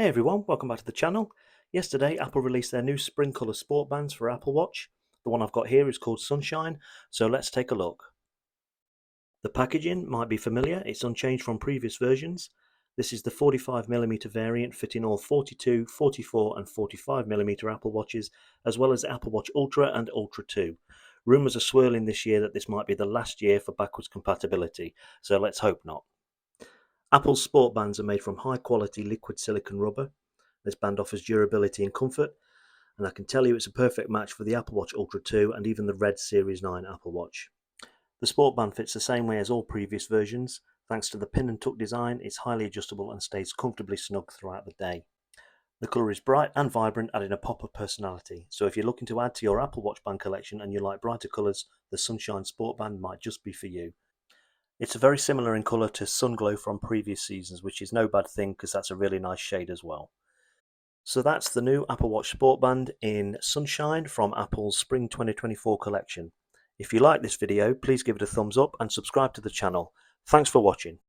everyone, welcome back to the channel. Yesterday Apple released their new spring colour sport bands for Apple Watch. The one I've got here is called Sunshine, so let's take a look. The packaging might be familiar, it's unchanged from previous versions. This is the 45mm variant fitting all 42, 44 and 45mm Apple Watches, as well as Apple Watch Ultra and Ultra 2. Rumours are swirling this year that this might be the last year for backwards compatibility, so let's hope not. Apple's sport bands are made from high quality liquid silicone rubber. This band offers durability and comfort, and I can tell you it's a perfect match for the Apple Watch Ultra 2 and even the Red Series 9 Apple Watch. The sport band fits the same way as all previous versions. Thanks to the pin and tuck design, it's highly adjustable and stays comfortably snug throughout the day. The colour is bright and vibrant, adding a pop of personality. So if you're looking to add to your Apple Watch band collection and you like brighter colours, the Sunshine Sport Band might just be for you. It's very similar in colour to Sunglow from previous seasons, which is no bad thing because that's a really nice shade as well. So that's the new Apple Watch Sport Band in Sunshine from Apple's Spring 2024 collection. If you like this video, please give it a thumbs up and subscribe to the channel. Thanks for watching.